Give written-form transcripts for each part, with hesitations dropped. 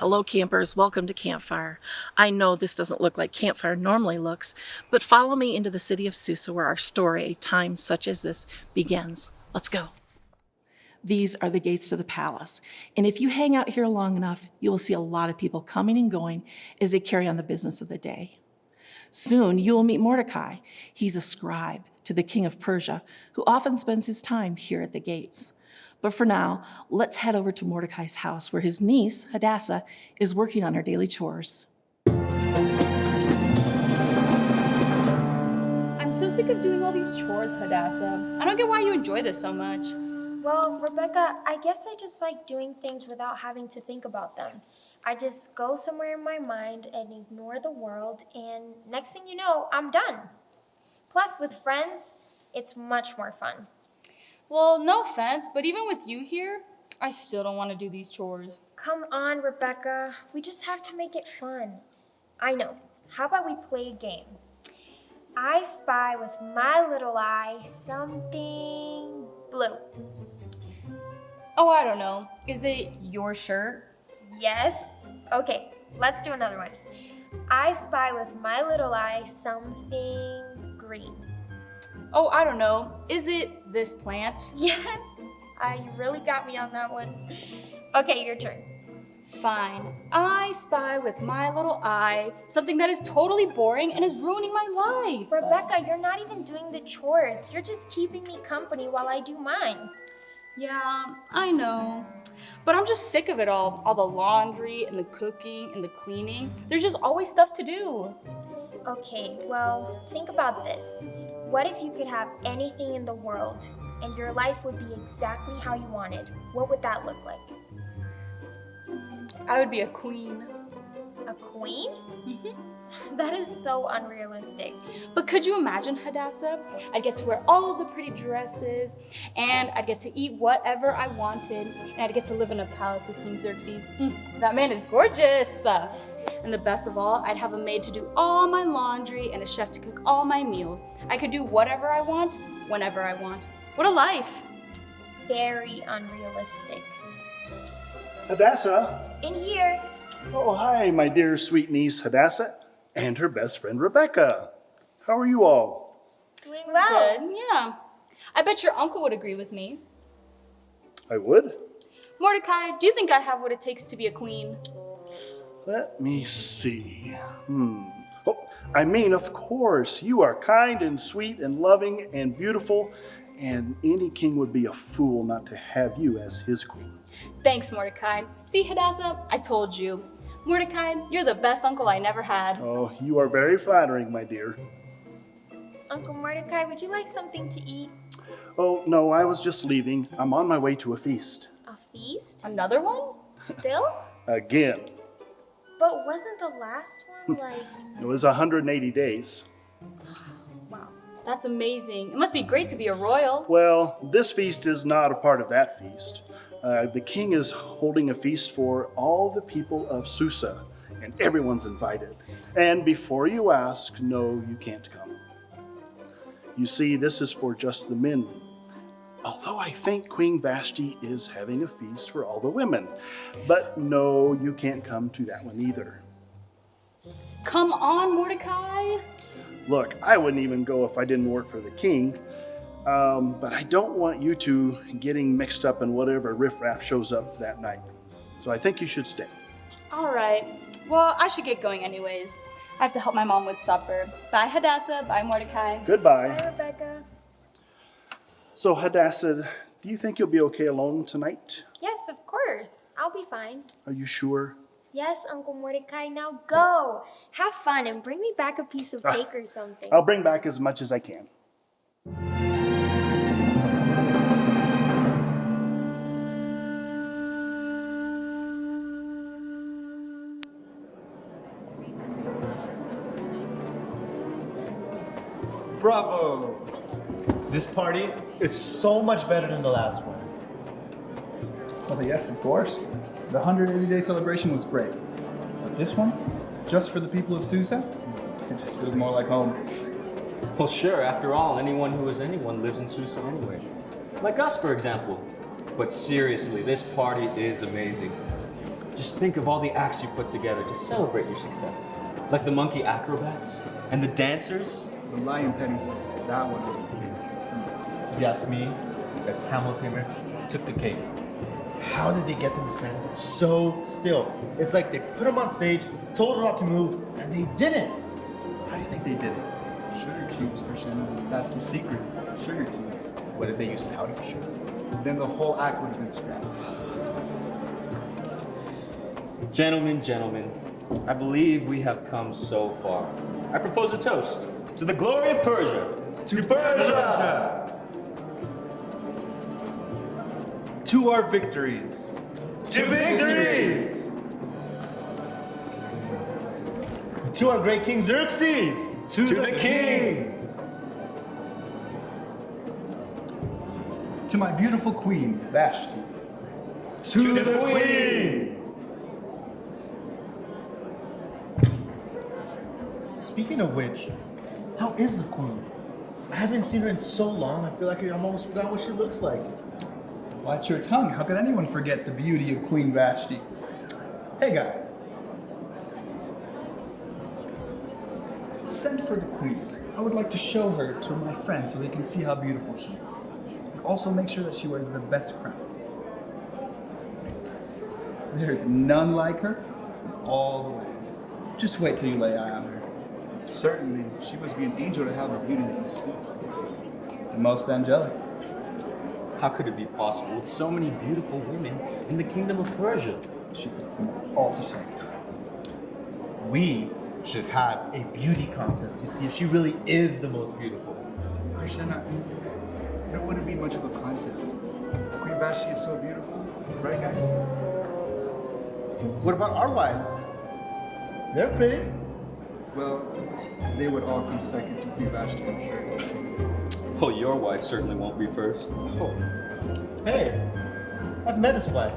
Hello campers, welcome to Campfire. I know this doesn't look like Campfire normally looks, but follow me into the city of Susa where our story, a time such as this, begins. Let's go. These are the gates to the palace, and if you hang out here long enough, you will see a lot of people coming and going as they carry on the business of the day. Soon you will meet Mordecai. He's a scribe to the king of Persia, who often spends his time here at the gates. But for now, let's head over to Mordecai's house where his niece, Hadassah, is working on her daily chores. I'm so sick of doing all these chores, Hadassah. I don't get why you enjoy this so much. Well, Rebecca, I guess I just like doing things without having to think about them. I just go somewhere in my mind and ignore the world, and next thing you know, I'm done. Plus, with friends, it's much more fun. Well, no offense, but even with you here, I still don't want to do these chores. Come on, Rebecca. We just have to make it fun. I know. How about we play a game? I spy with my little eye something blue. Oh, I don't know. Is it your shirt? Yes? Okay, let's do another one. I spy with my little eye something green. Oh, I don't know. Is it this plant? Yes, you really got me on that one. Okay, your turn. Fine. I spy with my little eye something that is totally boring and is ruining my life. Rebecca, you're not even doing the chores. You're just keeping me company while I do mine. Yeah, I know. But I'm just sick of it all. All the laundry and the cooking and the cleaning. There's just always stuff to do. Okay, well, think about this. What if you could have anything in the world and your life would be exactly how you wanted? What would that look like? I would be a queen. A queen? Mm-hmm. That is so unrealistic. But could you imagine, Hadassah? I'd get to wear all the pretty dresses, and I'd get to eat whatever I wanted, and I'd get to live in a palace with King Xerxes. That man is gorgeous. And the best of all, I'd have a maid to do all my laundry and a chef to cook all my meals. I could do whatever I want, whenever I want. What a life. Very unrealistic. Hadassah. In here. Oh, hi, my dear sweet niece Hadassah and her best friend Rebecca. How are you all? Doing well. Good, yeah. I bet your uncle would agree with me. I would. Mordecai, do you think I have what it takes to be a queen? Let me see. Oh, I mean, of course, you are kind and sweet and loving and beautiful, and any king would be a fool not to have you as his queen. Thanks, Mordecai. See, Hadassah, I told you. Mordecai, you're the best uncle I never had. Oh, you are very flattering, my dear. Uncle Mordecai, would you like something to eat? Oh, no, I was just leaving. I'm on my way to a feast. A feast? Another one? Still? Again. But wasn't the last one like... It was 180 days. Wow, that's amazing. It must be great to be a royal. Well, this feast is not a part of that feast. The king is holding a feast for all the people of Susa, and everyone's invited. And before you ask, no, you can't come. You see, this is for just the men. Although I think Queen Vashti is having a feast for all the women. But no, you can't come to that one either. Come on, Mordecai. Look, I wouldn't even go if I didn't work for the king. But I don't want you two getting mixed up in whatever riffraff shows up that night. So I think you should stay. All right. Well, I should get going anyways. I have to help my mom with supper. Bye, Hadassah. Bye, Mordecai. Goodbye. Bye, Rebecca. So Hadassah, do you think you'll be okay alone tonight? Yes, of course. I'll be fine. Are you sure? Yes, Uncle Mordecai. Now go. Have fun and bring me back a piece of cake or something. I'll bring back as much as I can. Bravo! This party is so much better than the last one. Well, yes, of course. The 180-day celebration was great. But this one, just for the people of Susa, it just feels more like home. Well, sure. After all, anyone who is anyone lives in Susa anyway. Like us, for example. But seriously, this party is amazing. Just think of all the acts you put together to celebrate your success. Like the monkey acrobats and the dancers. The lion pennies, that one was big. If you ask me, that Hamilton took the cake. How did they get them to stand so still? It's like they put them on stage, told them not to move, and they didn't. How do you think they did it? Sugar cubes, Christian. That's the secret. Sugar cubes. What did they use powder for sugar? Then the whole act would have been scrapped. Gentlemen, I believe we have come so far. I propose a toast to the glory of Persia. To Persia! To our victories. To victories! To our great King Xerxes! To the king! To my beautiful queen, Vashti. To the queen! Speaking of which, how is the queen? I haven't seen her in so long, I feel like I'm almost forgot what she looks like. Watch your tongue. How could anyone forget the beauty of Queen Vashti? Hey, guy. Send for the queen. I would like to show her to my friends so they can see how beautiful she is. Also make sure that she wears the best crown. There is none like her in all the land. Just wait till you lay eye on her. Certainly, she must be an angel to have the beauty that you speak. The most angelic. How could it be possible with so many beautiful women in the kingdom of Persia? She puts them all to shame. We should have a beauty contest to see if she really is the most beautiful. Krishna, there wouldn't be much of a contest. Queen Vashti is so beautiful, right, guys? What about our wives? They're pretty. Well, they would all come second to Queen Vashti, I'm sure. Well, your wife certainly won't be first. Oh. Hey, I've met his wife.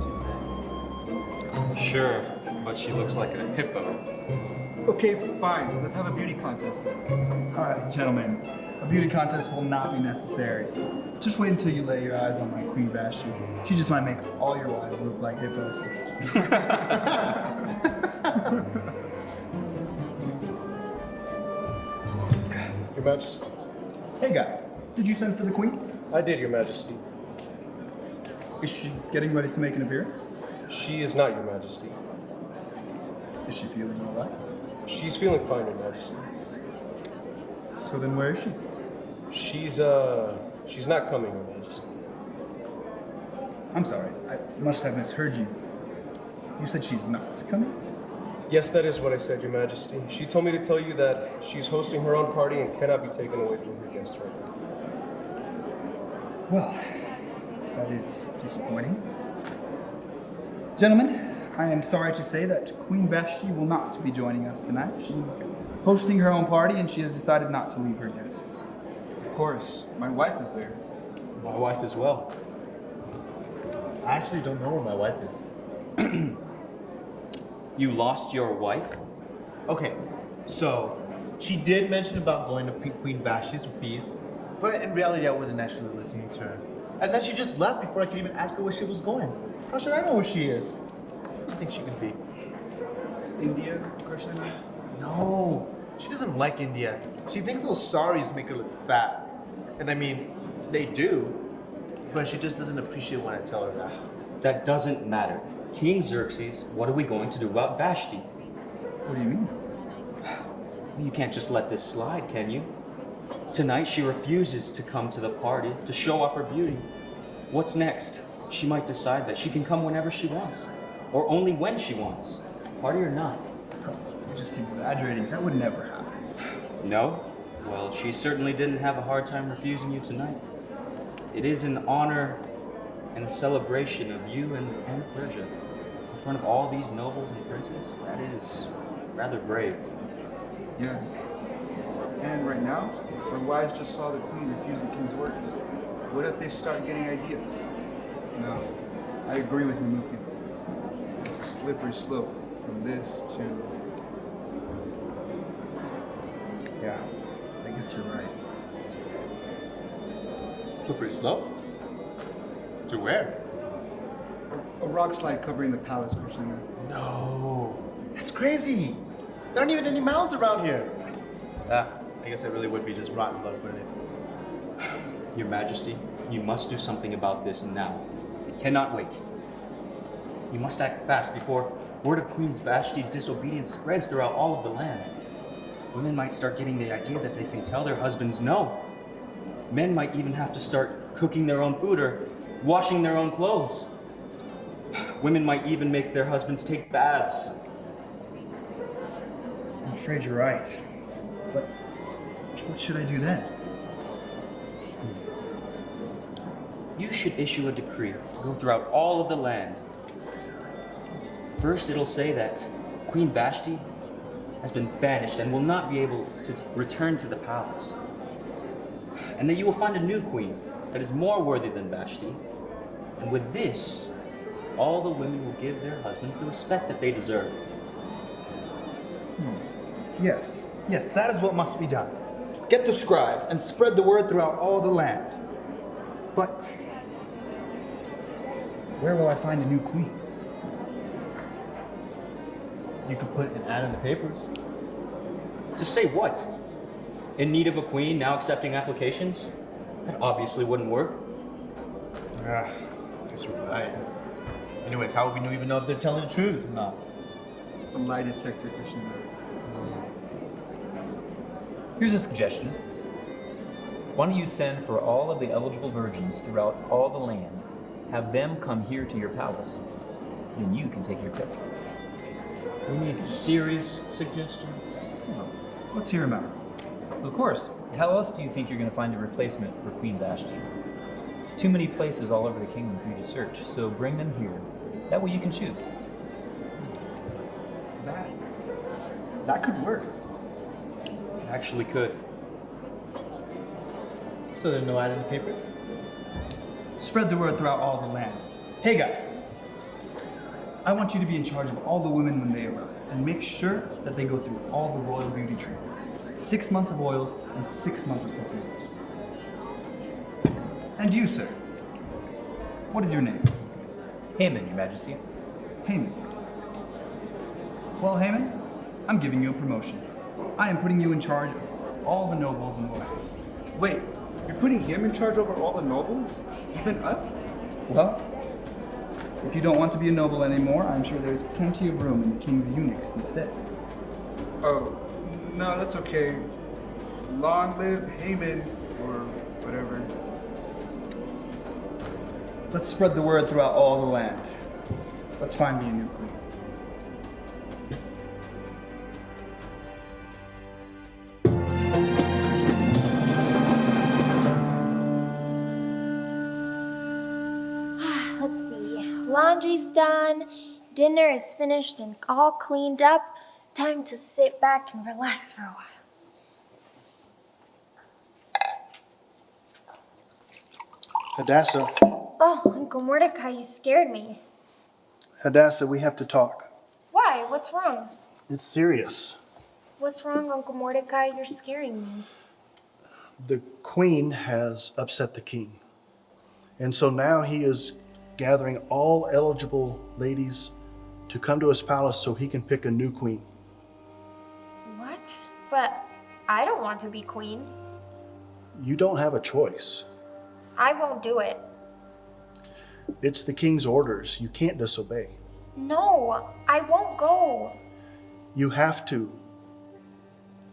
She's nice. Sure, but she looks like a hippo. Okay, fine. Let's have a beauty contest then. All right, gentlemen. A beauty contest will not be necessary. Just wait until you lay your eyes on my Queen Vashti. She just might make all your wives look like hippos. Your Majesty. Hey, guy. Did you send for the queen? I did, Your Majesty. Is she getting ready to make an appearance? She is not, Your Majesty. Is she feeling all right? She's feeling fine, Your Majesty. So then where is she? She's not coming, Your Majesty. I'm sorry. I must have misheard you. You said she's not coming? Yes, that is what I said, Your Majesty. She told me to tell you that she's hosting her own party and cannot be taken away from her guests right now. Well, that is disappointing. Gentlemen, I am sorry to say that Queen Vashti will not be joining us tonight. She's hosting her own party and she has decided not to leave her guests. Of course, my wife is there. My wife as well. I actually don't know where my wife is. You lost your wife? Okay, so she did mention about going to Queen Vashti's feast, but in reality I wasn't actually listening to her. And then she just left before I could even ask her where she was going. How should I know where she is? Where do you think she could be? India, Krishna? No, she doesn't like India. She thinks those saris make her look fat. And I mean, they do, but she just doesn't appreciate when I tell her that. That doesn't matter. King Xerxes, what are we going to do about Vashti? What do you mean? You can't just let this slide, can you? Tonight she refuses to come to the party to show off her beauty. What's next? She might decide that she can come whenever she wants, or only when she wants, party or not. You're just exaggerating. That would never happen. No? Well, she certainly didn't have a hard time refusing you tonight. It is an honor and a celebration of you and Persia. In front of all these nobles and princes, that is rather brave. Yes. And right now, our wives just saw the queen refuse the king's orders. What if they start getting ideas? No, I agree with Mamuki. It's a slippery slope from this to... Yeah, I guess you're right. Slippery slope? To where? A rock slide covering the palace, Krishna. No, that's crazy. There aren't even any mountains around here. I guess that really would be just rotten luck, wouldn't it? Your Majesty, you must do something about this now. It cannot wait. You must act fast before word of Queen Vashti's disobedience spreads throughout all of the land. Women might start getting the idea that they can tell their husbands no. Men might even have to start cooking their own food or washing their own clothes. Women might even make their husbands take baths. I'm afraid you're right. But what should I do then? You should issue a decree to go throughout all of the land. First, it'll say that Queen Vashti has been banished and will not be able to return to the palace. And that you will find a new queen that is more worthy than Vashti. And with this, all the women will give their husbands the respect that they deserve. Yes, that is what must be done. Get the scribes and spread the word throughout all the land. But where will I find a new queen? You could put an ad in the papers. To say what? In need of a queen, now accepting applications? That obviously wouldn't work. Guess you're right. Anyways, how would we even know if they're telling the truth or not? A lie detector, Krishna. Here's a suggestion. Why don't you send for all of the eligible virgins throughout all the land, have them come here to your palace, then you can take your pick. We need serious suggestions. Let's hear him out. Of course, how else do you think you're going to find a replacement for Queen Vashti? Too many places all over the kingdom for you to search, so bring them here. That way you can choose. That could work. It actually could. So there's no ad in the paper? Spread the word throughout all the land. Hey guy, I want you to be in charge of all the women when they arrive, and make sure that they go through all the royal beauty treatments. 6 months of oils and 6 months of perfumes. And you, sir, what is your name? Haman, Your Majesty. Haman. Well, Haman, I'm giving you a promotion. I am putting you in charge of all the nobles in the land. Wait, you're putting him in charge over all the nobles? Even us? Well, if you don't want to be a noble anymore, I'm sure there's plenty of room in the king's eunuchs instead. Oh, no, that's okay. Long live Haman, or whatever. Let's spread the word throughout all the land. Let's find me a new queen. Let's see. Laundry's done. Dinner is finished and all cleaned up. Time to sit back and relax for a while. Hadassah, Oh, Uncle Mordecai, you scared me. Hadassah, we have to talk. Why? What's wrong? It's serious. What's wrong, Uncle Mordecai? You're scaring me. The queen has upset the king. And so now he is gathering all eligible ladies to come to his palace so he can pick a new queen. What? But I don't want to be queen. You don't have a choice. I won't do it. It's the king's orders. You can't disobey. No, I won't go. You have to,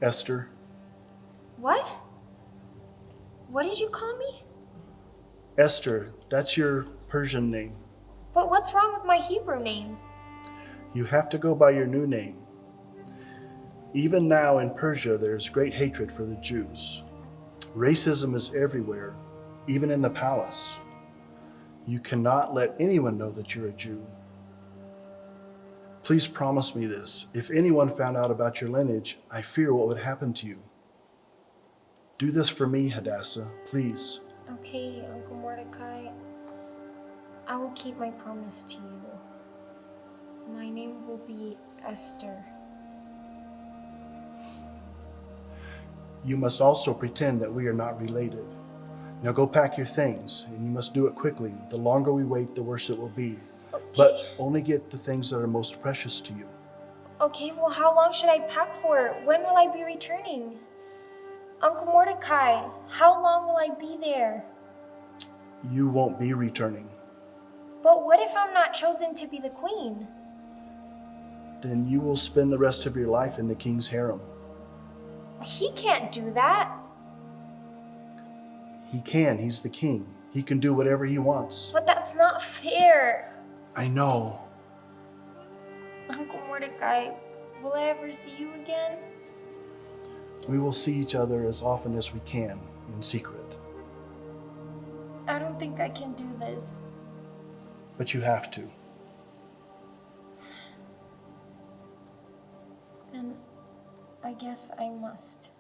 Esther. What? What did you call me? Esther, that's your Persian name. But what's wrong with my Hebrew name? You have to go by your new name. Even now in Persia, there's great hatred for the Jews. Racism is everywhere, even in the palace. You cannot let anyone know that you're a Jew. Please promise me this. If anyone found out about your lineage, I fear what would happen to you. Do this for me, Hadassah, please. Okay, Uncle Mordecai. I will keep my promise to you. My name will be Esther. You must also pretend that we are not related. Now go pack your things, and you must do it quickly. The longer we wait, the worse it will be. but only get the things that are most precious to you. Okay, well, how long should I pack for? When will I be returning? Uncle Mordecai, how long will I be there? You won't be returning. But what if I'm not chosen to be the queen? Then you will spend the rest of your life in the king's harem. He can't do that. He can. He's the king. He can do whatever he wants. But that's not fair. I know. Uncle Mordecai, will I ever see you again? We will see each other as often as we can in secret. I don't think I can do this. But you have to. Then I guess I must.